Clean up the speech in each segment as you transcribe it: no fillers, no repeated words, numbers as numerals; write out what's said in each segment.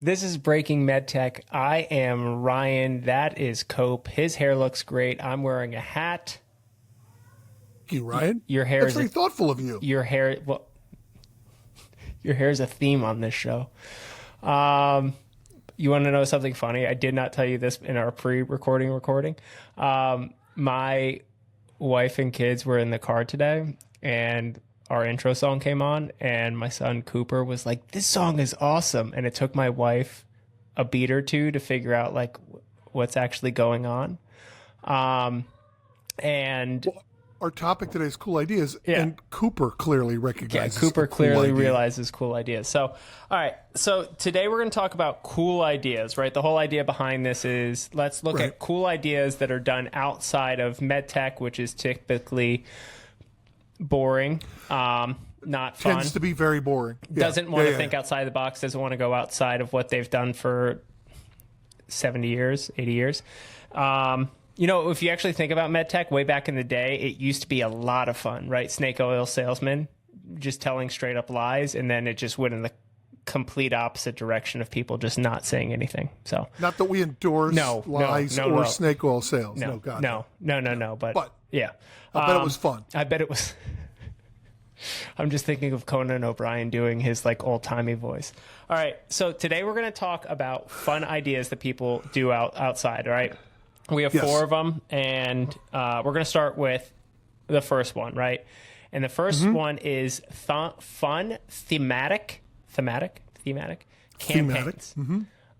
This is Breaking MedTech. I am Ryan. That is Cope. His hair looks great. I'm wearing a hat. Thank you, Ryan. Your hair That's is very thoughtful of you. Your hair, well, your hair is a theme on this show. You want to know something funny? I did not tell you this in our pre-recording recording. My wife and kids were in the car today, and our intro song came on, and my son Cooper was like, "This song is awesome." And it took my wife a beat or two to figure out like what's actually going on. And well, our topic today is cool ideas, and Cooper clearly recognizes. Yeah, Cooper clearly realizes cool ideas. So, all right. So today we're going to talk about cool ideas, right? The whole idea behind this is let's look at cool ideas that are done outside of MedTech, which is typically boring, not fun. Tends to be very boring. Doesn't want to think outside the box. Doesn't want to go outside of what they've done for 70 years, 80 years. You know, if you actually think about MedTech, way back in the day, it used to be a lot of fun, right? Snake oil salesman just telling straight up lies, and then it just went in the complete opposite direction of people just not saying anything. So, not that we endorse lies or snake oil sales. No. But yeah, I bet it was fun. I bet it was. I'm just thinking of Conan O'Brien doing his like old timey voice. All right, so today we're going to talk about fun ideas that people do outside. All right. We have four of them, and we're going to start with the first one, right? And the first one is fun thematic campaigns.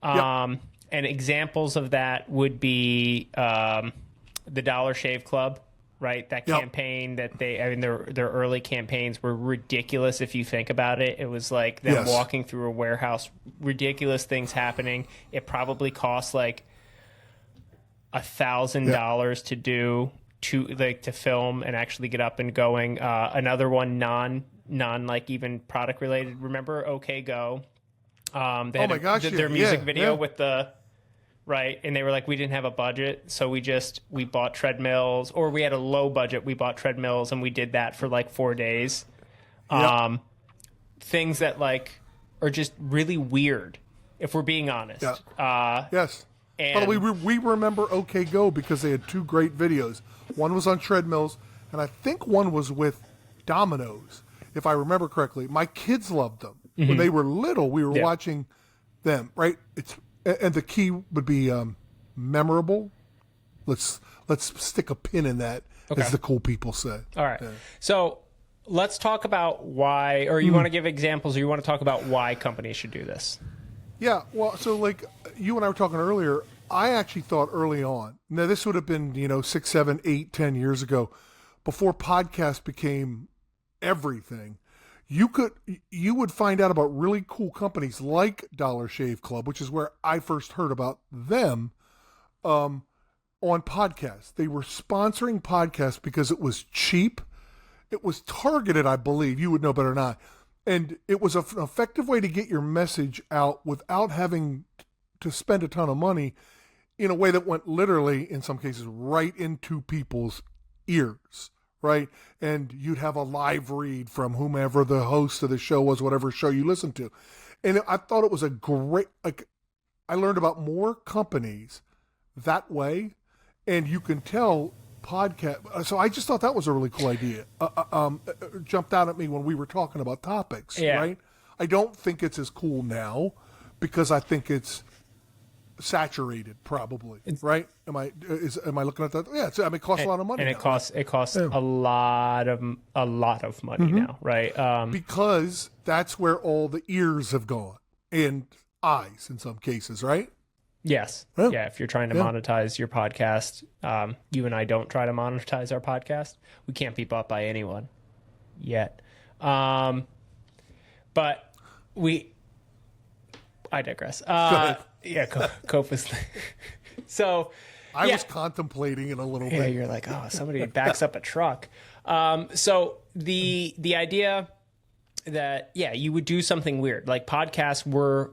And examples of that would be the Dollar Shave Club, right? That campaign that their early campaigns were ridiculous if you think about it. It was like them walking through a warehouse, ridiculous things happening. It probably cost like $1,000 to do to film and actually get up and going. Another one non like even product related. Remember OK Go? They had their music video with the right, and they were like, we didn't have a budget, so we bought treadmills, or we had a low budget, we bought treadmills, and we did that for like 4 days. Things that like are just really weird, if we're being honest. Yes. And we remember OK Go because they had two great videos. One was on treadmills, and I think one was with dominoes, if I remember correctly. My kids loved them. When they were little, we were watching them, right? And the key would be memorable. Let's stick a pin in that, as the cool people say. All right. So let's talk about why, or you want to give examples, or you want to talk about why companies should do this? Yeah, well, so like you and I were talking earlier, I actually thought early on, now this would have been, 6, 7, 8, 10 years ago, before podcasts became everything, you would find out about really cool companies like Dollar Shave Club, which is where I first heard about them, on podcasts. They were sponsoring podcasts because it was cheap. It was targeted, I believe. You would know better than I. And it was an effective way to get your message out without having to spend a ton of money in a way that went literally, in some cases, right into people's ears, right? And you'd have a live read from whomever the host of the show was, whatever show you listened to. And I thought it was a great, I learned about more companies that way, and you can tell podcast. So I just thought that was a really cool idea. Jumped out at me when we were talking about topics, right? I don't think it's as cool now because I think it's saturated, probably, right? Am I looking at that? Yeah, it costs a lot of money, and it costs a lot of money now, right? Because that's where all the ears have gone and eyes in some cases, right? Yes. Yeah. If you're trying to monetize your podcast, you and I don't try to monetize our podcast. We can't be bought by anyone yet. But I digress. Cope is. So I was contemplating it a little bit. Yeah, you're like, oh, somebody backs up a truck. So the idea that, you would do something weird. Like podcasts were,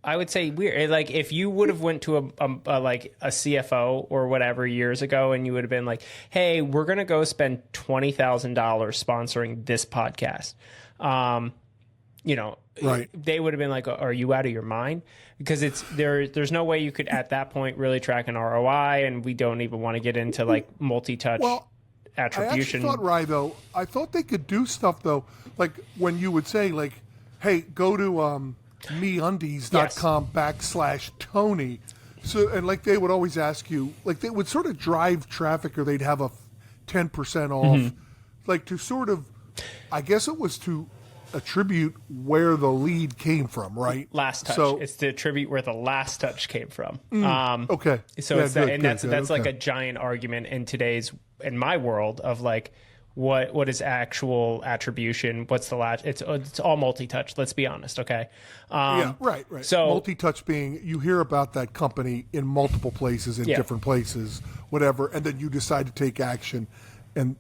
I would say, weird. Like if you would have went to a CFO or whatever years ago, and you would have been like, "Hey, we're gonna go spend $20,000 sponsoring this podcast," Right. they would have been like, are you out of your mind? Because there's no way you could at that point really track an ROI, and we don't even want to get into like multi-touch attribution. I actually thought, Rye, though, I thought they could do stuff, though, like when you would say, like, hey, go to meundies.com/Tony. So, and like they would always ask you, like they would sort of drive traffic, or they'd have a 10% off, like to sort of, I guess it was to attribute where the lead came from, right? Last touch. So, it's to attribute where the last touch came from. Okay. So yeah, that's like a giant argument in my world of like, what is actual attribution? What's the last? It's all multi-touch. Let's be honest, okay? Right. So multi-touch being you hear about that company in multiple places, in different places, whatever, and then you decide to take action, and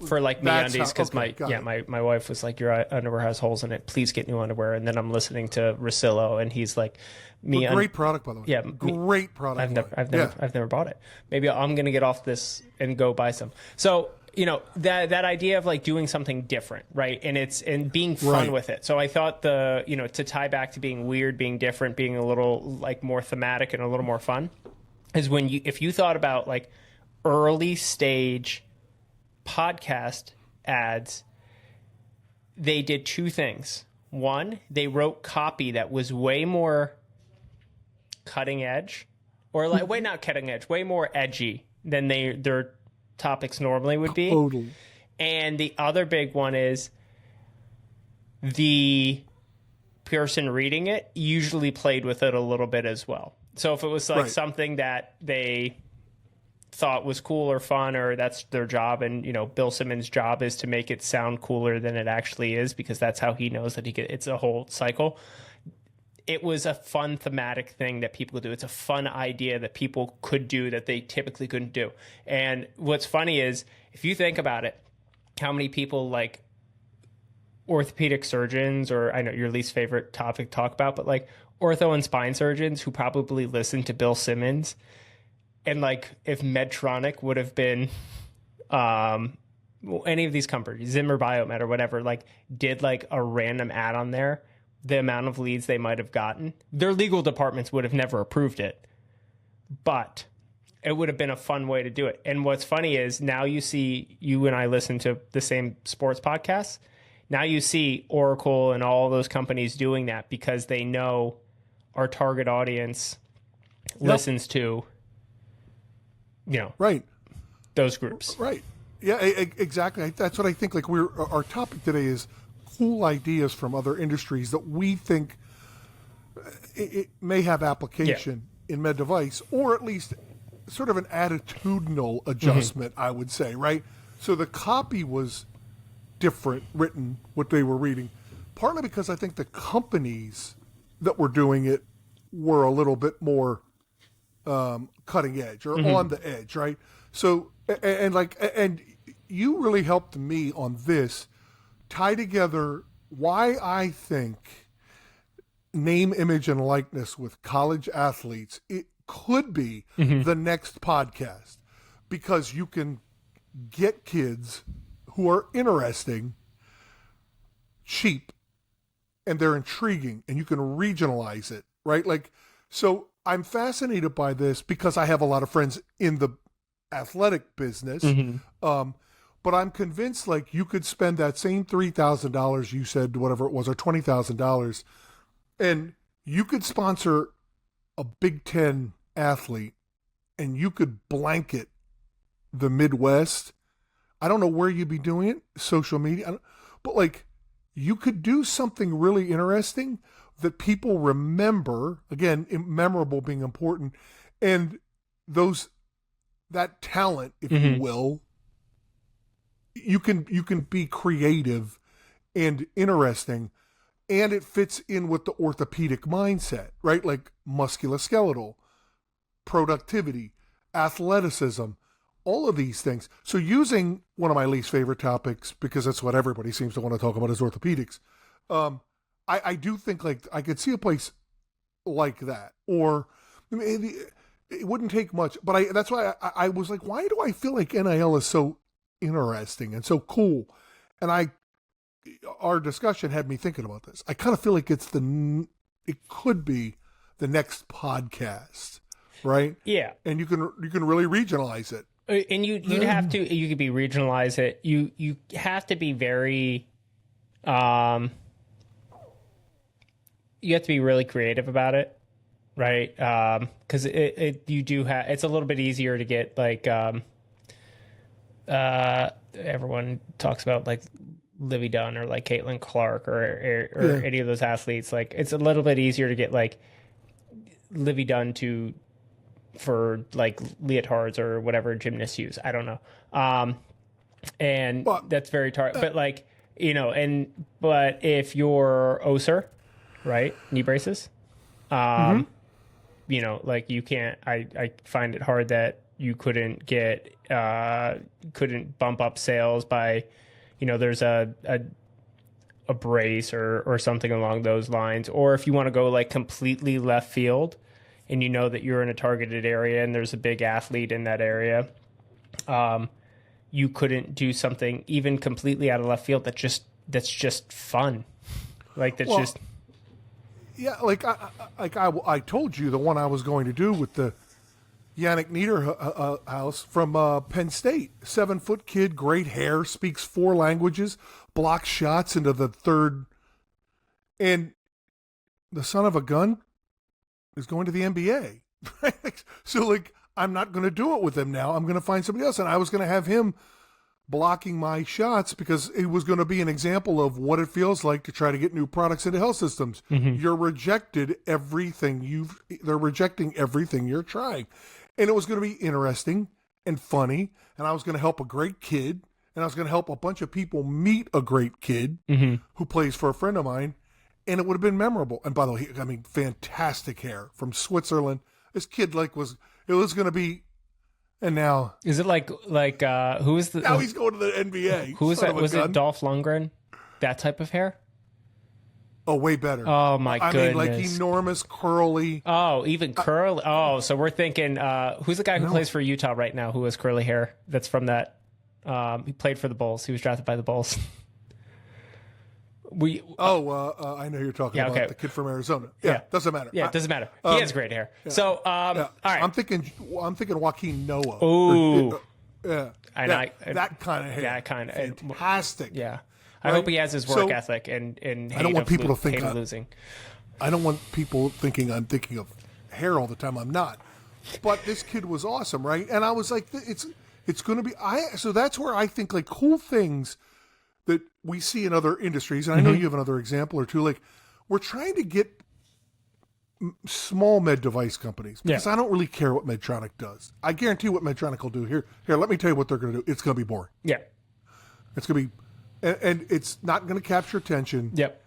for like MeUndies, because my wife was like, your underwear has holes in it. Please get new underwear. And then I'm listening to Rosillo, and he's like, great product, by the way. Yeah, great product. I've never bought it. Maybe I'm gonna get off this and go buy some. So that idea of like doing something different, right? And being fun with it. So I thought to tie back to being weird, being different, being a little like more thematic and a little more fun is if you thought about like early stage podcast ads, they did two things. One, they wrote copy that was way more cutting edge, or like not cutting edge, way more edgy than their topics normally would be. Totally. And the other big one is the person reading it usually played with it a little bit as well. So if it was like something that they thought was cool or fun, or that's their job, and Bill Simmons' job is to make it sound cooler than it actually is, because that's how he knows that it's a whole cycle. It was a fun thematic thing that people could do. It's a fun idea that people could do that they typically couldn't do. And what's funny is, if you think about it, how many people like orthopedic surgeons, or I know your least favorite topic to talk about, but like ortho and spine surgeons who probably listen to Bill Simmons, and like if Medtronic would have been any of these companies, Zimmer Biomet or whatever, like did like a random ad on there, the amount of leads they might have gotten, their legal departments would have never approved it, but it would have been a fun way to do it. And what's funny is now you and I listen to the same sports podcasts. Now you see Oracle and all those companies doing that because they know our target audience listens to, those groups. Right. Yeah, exactly. That's what I think. Like our topic today is cool ideas from other industries that we think it may have application in med device, or at least sort of an attitudinal adjustment, I would say, right? So the copy was different written, what they were reading, partly because I think the companies that were doing it were a little bit more cutting edge or on the edge, right? So, and you really helped me on this, tie together why I think name, image, and likeness with college athletes, it could be the next podcast, because you can get kids who are interesting, cheap, and they're intriguing, and you can regionalize it, right? Like, so I'm fascinated by this because I have a lot of friends in the athletic business, but I'm convinced like you could spend that same $3,000 you said, whatever it was, or $20,000, and you could sponsor a Big Ten athlete, and you could blanket the Midwest. I don't know where you'd be doing it, social media, but like you could do something really interesting that people remember. Again, memorable being important, and that talent, if you will, you can be creative and interesting, and it fits in with the orthopedic mindset, right? Like musculoskeletal, productivity, athleticism, all of these things. So using one of my least favorite topics, because that's what everybody seems to want to talk about, is orthopedics. I do think like I could see a place like that, or maybe it wouldn't take much, but that's why I was like, why do I feel like NIL is so interesting and so cool? And I our discussion had me thinking about this. I kind of feel like it could be the next podcast, right? Yeah. And you can really regionalize it. And you could be regionalize it. You have to be very, you have to be really creative about it, right? Because it's a little bit easier to get like, everyone talks about like Livy Dunn or like Caitlin Clark or any of those athletes. Like it's a little bit easier to get like Livy Dunn for like leotards or whatever gymnasts use. I don't know. That's very but like, but if you're OSER, right? Knee braces, like you can't, I find it hard that you couldn't bump up sales by, there's a brace or something along those lines. Or if you want to go like completely left field and that you're in a targeted area and there's a big athlete in that area, you couldn't do something even completely out of left field that's just fun. Like yeah, like I told you the one I was going to do with the Yannick Niederhaus from Penn State. 7-foot kid, great hair, speaks 4 languages, blocks shots into the third. And the son of a gun is going to the NBA. So, like, I'm not going to do it with him now. I'm going to find somebody else. And I was going to have him blocking my shots because it was going to be an example of what it feels like to try to get new products into health systems. Mm-hmm. They're rejecting everything you're trying. And it was going to be interesting and funny. And I was going to help a great kid. And I was going to help a bunch of people meet a great kid who plays for a friend of mine. And it would have been memorable. And by the way, fantastic hair from Switzerland. This kid it was going to be, and now. Is it like who is the. Now he's going to the NBA. Who is that? Was it Dolph Lundgren? That type of hair? Oh, way better. Oh, my goodness. Like enormous, curly. Oh, even curly. Oh, so we're thinking, who's the guy who plays for Utah right now who has curly hair? That's from that. He played for the Bulls. He was drafted by the Bulls. I know you're talking about the kid from Arizona. Yeah, doesn't matter. Yeah, it doesn't matter. He has great hair. Yeah. So, all right. I'm thinking Joaquin Noah. Ooh. Yeah. That kind of hair. Yeah, kind of. Fantastic. Yeah. I hope he has his work ethic and I don't want people to think I'm losing. I don't want people thinking I'm thinking of hair all the time. I'm not. But this kid was awesome, right? And I was like, it's going to be. So that's where I think like cool things that we see in other industries, and I know you have another example or two. Like we're trying to get small med device companies because I don't really care what Medtronic does. I guarantee what Medtronic will do. Here, let me tell you what they're going to do. It's going to be boring. Yeah, it's going to be. And it's not going to capture attention. Yep.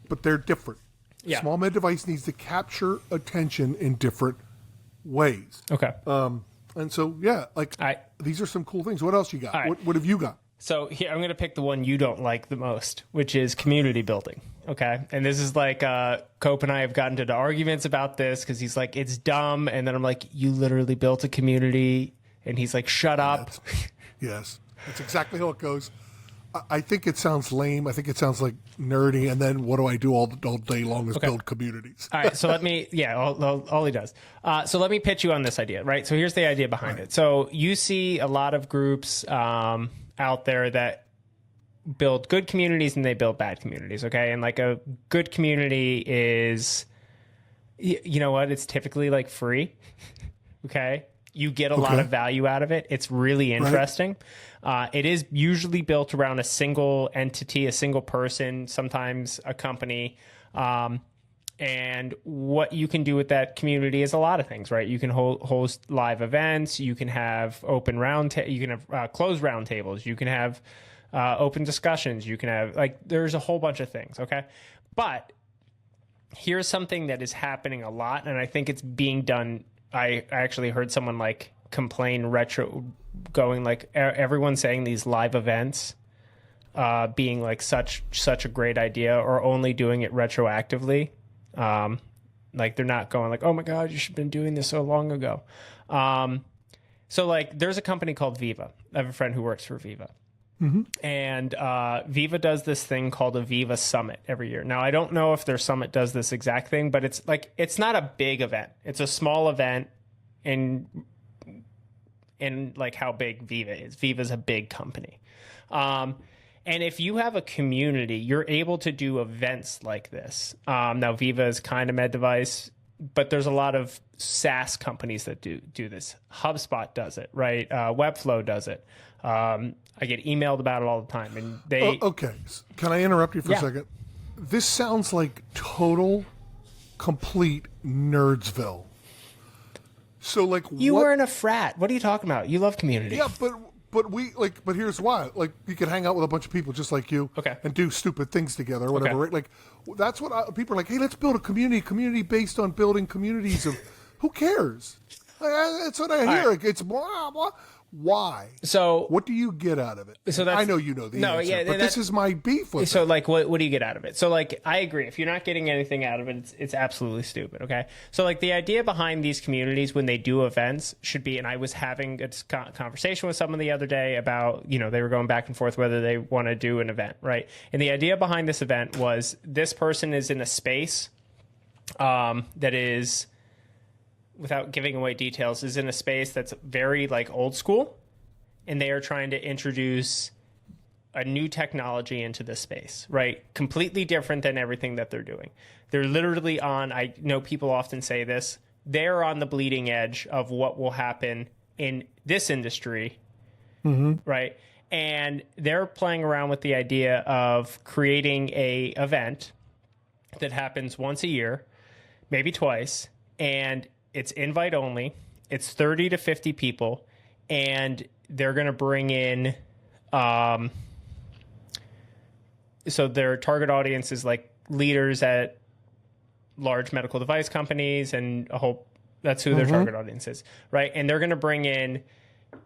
But they're different. Yeah. Small med device needs to capture attention in different ways. Okay. And so, these are some cool things. What else you got? Right. What have you got? So here, I'm going to pick the one you don't like the most, which is community building. Okay. And this is like, Cope and I have gotten into arguments about this because he's like, it's dumb. And then I'm like, you literally built a community. And he's like, shut up. Yes. That's exactly how it goes. I think it sounds lame. I think it sounds like nerdy. And then what do I do all day long is build communities. All right. So let me, all he does. So let me pitch you on this idea, right? So here's the idea behind it. So you see a lot of groups out there that build good communities and they build bad communities. Okay. And like a good community is, you know what? It's typically like free. Okay. You get a lot of value out of it. It's really interesting. Right. It is usually built around a single entity, a single person, sometimes a company. And what you can do with that community is a lot of things, right? You can host live events. You can have open you can have closed round tables. You can have open discussions. You can have there's a whole bunch of things. Okay. But here's something that is happening a lot. And I think it's being done. I actually heard someone complain going everyone saying these live events being such a great idea or only doing it retroactively. They're not going oh my God, you should have been doing this so long ago. So there's a company called Viva. I have a friend who works for Viva. And Viva does this thing called a Viva Summit every year. Now, I don't know if their summit does this exact thing, but it's not a big event. It's a small event in like how big Viva is. Viva's a big company. And if you have a community, you're able to do events like this. Now, Viva is kind of med device, but there's a lot of SaaS companies that do this. HubSpot does it, right? Webflow does it. I get emailed about it all the time, and they. Okay, can I interrupt you for a second? This sounds like total, complete nerdsville. So, like, you were in a frat. What are you talking about? You love community. Yeah, but here's why. Like, you can hang out with a bunch of people just like you, and do stupid things together, or whatever. Right? Like, that's what people are like. Hey, let's build a community based on building communities of. Who cares? That's what I hear. Right. It's blah blah. Why? So what do you get out of it? So I know you know the answer, but this is my beef with it. So like, what do you get out of it? So like, I agree. If you're not getting anything out of it, it's absolutely stupid. Okay. So like, the idea behind these communities when they do events should be, and I was having a conversation with someone the other day about, they were going back and forth whether they want to do an event, right? And the idea behind this event was this person is in a space that is, without giving away details, is in a space that's very like old school, and they are trying to introduce a new technology into this space, right? Completely different than everything that they're doing. They're literally on, I know people often say this, they're on the bleeding edge of what will happen in this industry, right? And they're playing around with the idea of creating a event that happens once a year, maybe twice, and it's invite only. It's 30 to 50 people, and they're going to bring in. So their target audience is like leaders at large medical device companies, and a whole. That's who their target audience is, right? And they're going to bring in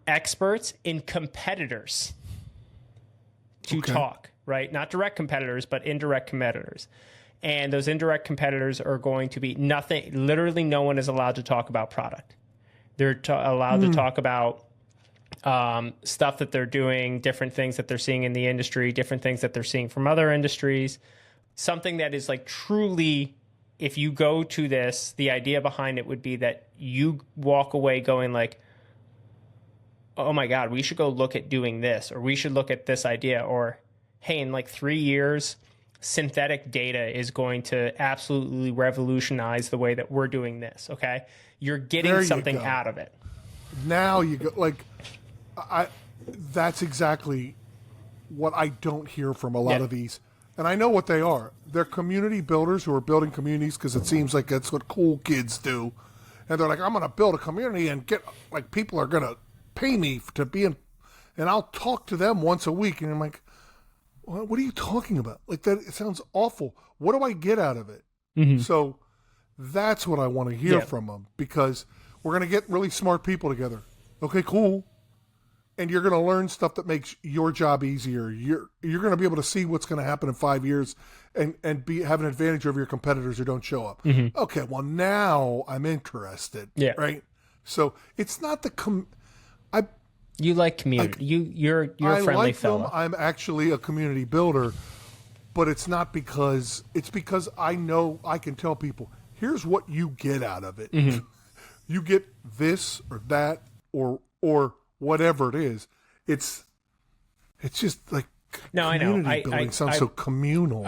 experts and competitors to talk, right? Not direct competitors, but indirect competitors. And those indirect competitors are going to be nothing. Literally, no one is allowed to talk about product. They're allowed to talk about stuff that they're doing, different things that they're seeing in the industry, different things that they're seeing from other industries. Something that is like truly, if you go to this, the idea behind it would be that you walk away going like, oh my God, we should go look at doing this, or we should look at this idea, or hey, in like 3 years, synthetic data is going to absolutely revolutionize the way that we're doing this. Okay. You're getting something out of it. Now you go like, that's exactly what I don't hear from a lot of these. And I know what they are. They're community builders who are building communities because it seems like that's what cool kids do. And they're like, I'm going to build a community and get like, people are going to pay me to be in, and I'll talk to them once a week. And I'm like, what are you talking about? Like that, it sounds awful. What do I get out of it? So that's what I want to hear from them, because we're going to get really smart people together. Okay, cool. And you're going to learn stuff that makes your job easier. You're going to be able to see what's going to happen in 5 years and have an advantage over your competitors who don't show up. Okay, well now I'm interested. Right. So it's not the you like community. You're a friendly fellow. I'm actually a community builder, but it's not because I know I can tell people, here's what you get out of it. You get this or that or whatever it is. It's just like community building sounds so communal.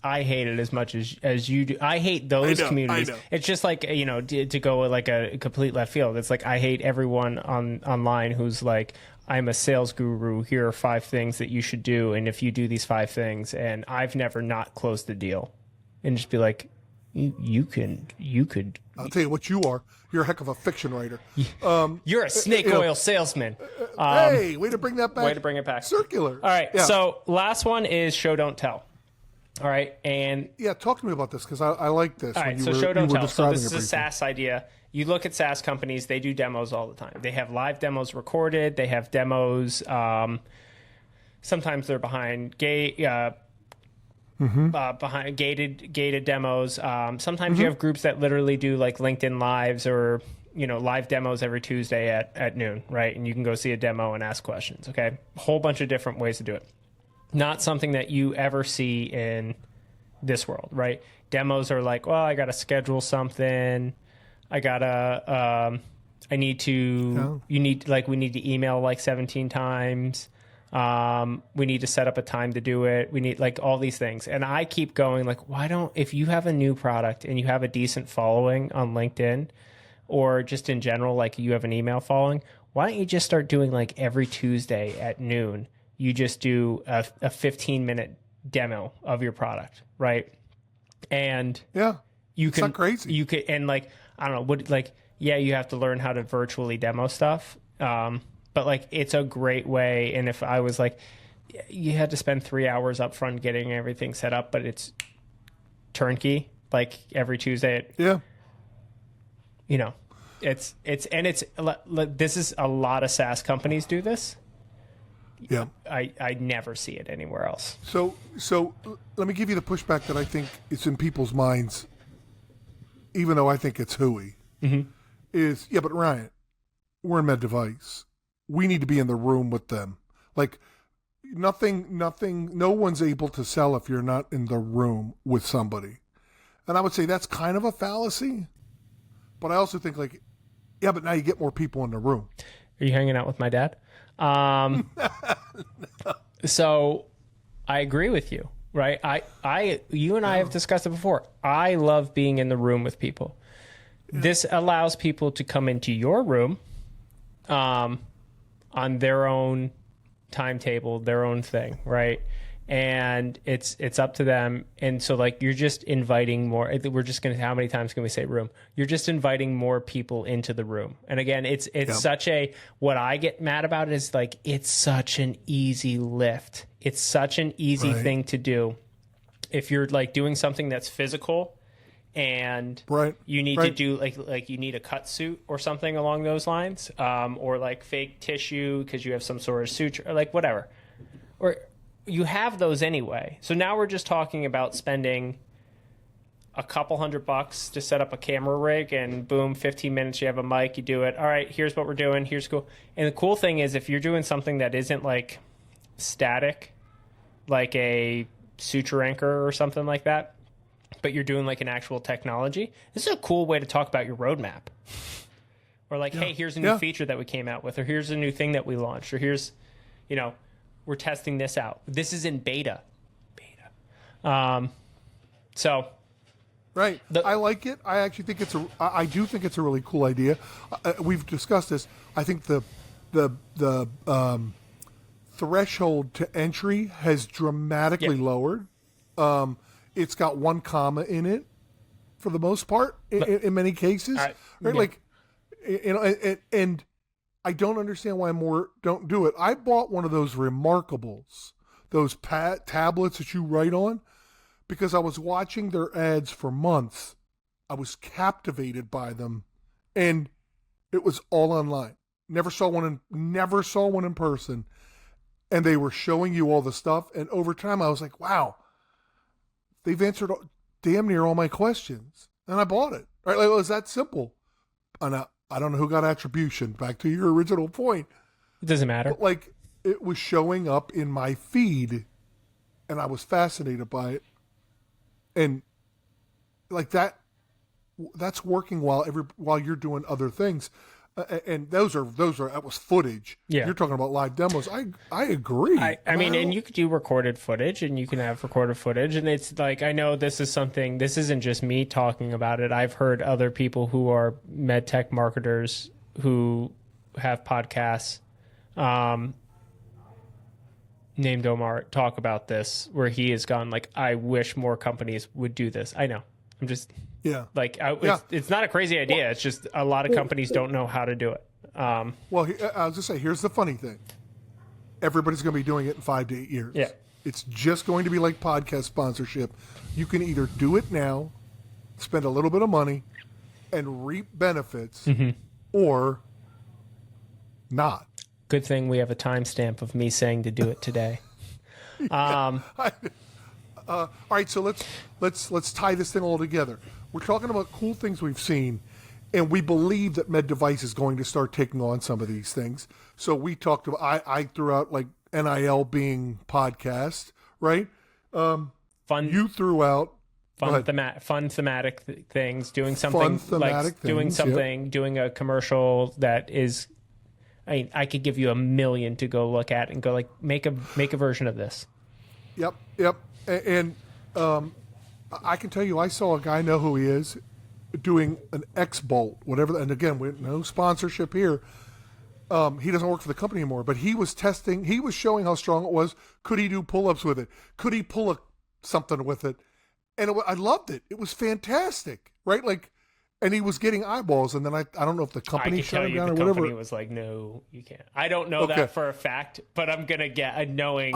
I hate it as much as you do. I hate those communities. It's just like, to go like a complete left field. It's like, I hate everyone online who's like, I'm a sales guru. Here are 5 things that you should do. And if you do these 5 things, and I've never not closed the deal, and just be like, you could. I'll tell you what you are. You're a heck of a fiction writer. You're a snake oil salesman. Hey, way to bring that back. Way to bring it back. Circular. All right. Yeah. So last one is show, don't tell. All right, and talk to me about this because I like this. All right, so show, don't tell. So this is a SaaS idea. You look at SaaS companies; they do demos all the time. They have live demos recorded. They have demos. Sometimes they're behind gated demos. Sometimes you have groups that literally do like LinkedIn Lives or live demos every Tuesday at noon, right? And you can go see a demo and ask questions. Okay. A whole bunch of different ways to do it. Not something that you ever see in this world, right? Demos are like, well, I got to schedule something. I gotta, we need to email like 17 times. We need to set up a time to do it. We need like all these things. And I keep going like, if you have a new product and you have a decent following on LinkedIn or just in general, like you have an email following, why don't you just start doing like every Tuesday at noon, you just do a 15-minute demo of your product, right? And it's not crazy. You could, and like, I don't know, you have to learn how to virtually demo stuff. But like, it's a great way. And if I was like, you had to spend 3 hours up front getting everything set up, but it's turnkey, like every Tuesday. This is a lot of SaaS companies do this. Yeah. I never see it anywhere else. So let me give you the pushback that I think is in people's minds, even though I think it's hooey, is, but Ryan, we're in med device. We need to be in the room with them. Like nothing, no one's able to sell if you're not in the room with somebody. And I would say that's kind of a fallacy, but I also think like, but now you get more people in the room. Are you hanging out with my dad? So I agree with you, right? You and I have discussed it before. I love being in the room with people. This allows people to come into your room, on their own timetable, their own thing, right? And it's up to them. And so like, you're just inviting more, how many times can we say room? You're just inviting more people into the room. And again, it's such what I get mad about is like, it's such an easy lift. It's such an easy thing to do. If you're like doing something that's physical and you need to do like you need a cut suit or something along those lines, or like fake tissue because you have some sort of suture or like whatever, or you have those anyway. So now we're just talking about spending a couple $100 to set up a camera rig and boom, 15 minutes, you have a mic, you do it. All right, here's what we're doing. Here's cool. And the cool thing is if you're doing something that isn't like static, like a suture anchor or something like that, but you're doing like an actual technology, this is a cool way to talk about your roadmap. Or like, hey, here's a new feature that we came out with, or here's a new thing that we launched, or here's, we're testing this out. This is in beta. So. Right. I like it. I actually think I do think it's a really cool idea. We've discussed this. I think the threshold to entry has dramatically lowered. It's got 1 comma in it for the most part in many cases. Right? Like, and I don't understand why more don't do it. I bought one of those Remarkables, those tablets that you write on, because I was watching their ads for months. I was captivated by them, and it was all online. Never saw one in person, and they were showing you all the stuff. And over time, I was like, wow, they've answered damn near all my questions, and I bought it. Right? Like, it was that simple. And I don't know who got attribution. Back to your original point. It doesn't matter. But like, it was showing up in my feed, and I was fascinated by it. And like that's working while you're doing other things. And that was footage. Yeah. You're talking about live demos. I agree. I mean, and you could do recorded footage, and you can have recorded footage. And it's like, I know this isn't just me talking about it. I've heard other people who are MedTech marketers who have podcasts, named Omar, talk about this, where he has gone like, I wish more companies would do this. I know. I'm just... Like, it's not a crazy idea. It's just a lot of companies don't know how to do it. I was just say, here's the funny thing. Everybody's going to be doing it in 5 to 8 years. Yeah. It's just going to be like podcast sponsorship. You can either do it now, spend a little bit of money, and reap benefits, or not. Good thing we have a timestamp of me saying to do it today. All right, so let's tie this thing all together. We're talking about cool things we've seen. And we believe that med device is going to start taking on some of these things. So we talked about, I threw out like NIL being podcast, right? Fun. You threw out fun thematic things, doing something doing a commercial that is, I could give you 1 million to go look at and go like, make a version of this. Yep. And I can tell you, I saw a guy, know who he is, doing an X-Bolt, whatever. And again, no sponsorship here. He doesn't work for the company anymore, but he was testing. He was showing how strong it was. Could he do pull-ups with it? Could he pull something with it? And I loved it. It was fantastic, right? Like, and he was getting eyeballs. And then I don't know if the company shut him down or whatever. The company was like, no, you can't. I don't know that for a fact, but I'm gonna get a knowing.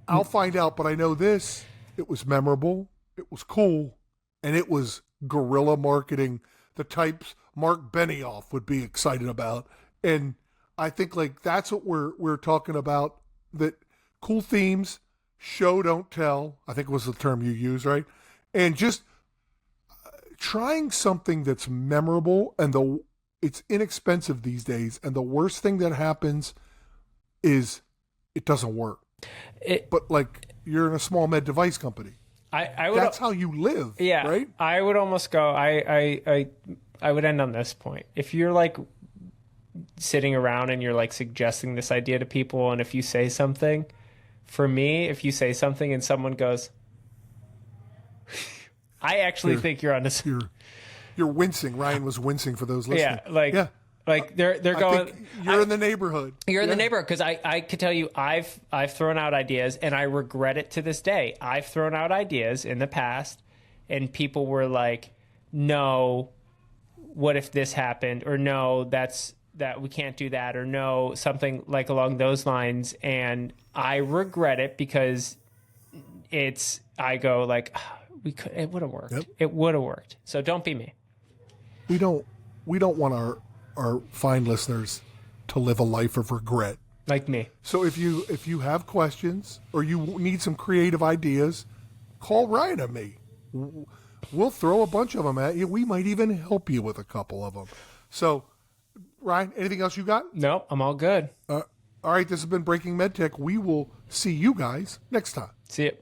I'll find out, but I know this. It was memorable. It was cool, and it was guerrilla marketing, the types Mark Benioff would be excited about. And I think like that's what we're talking about, that cool themes, show don't tell, I think was the term you used, right? And just trying something that's memorable, and it's inexpensive these days, and the worst thing that happens is it doesn't work. But like, you're in a small med device company. That's how you live, right? I would almost go, I would end on this point. If you're like sitting around and you're like suggesting this idea to people, and if you say something, for me, if you say something and someone goes, I actually think you're on this. You're wincing. Ryan was wincing for those listening. Like they're going. You're in the neighborhood. You're in the neighborhood, because I could tell you I've thrown out ideas and I regret it to this day. I've thrown out ideas in the past, and people were like, "No, what if this happened?" Or "No, that we can't do that," or "No, something like along those lines." And I regret it, because I go like, it would have worked. Yep. It would have worked. So don't be me. We don't want our fine listeners to live a life of regret, like me. So if you have questions or you need some creative ideas, call Ryan and me. We'll throw a bunch of them at you. We might even help you with a couple of them. So, Ryan, anything else you got? No, I'm all good. All right, this has been Breaking MedTech. We will see you guys next time. See you.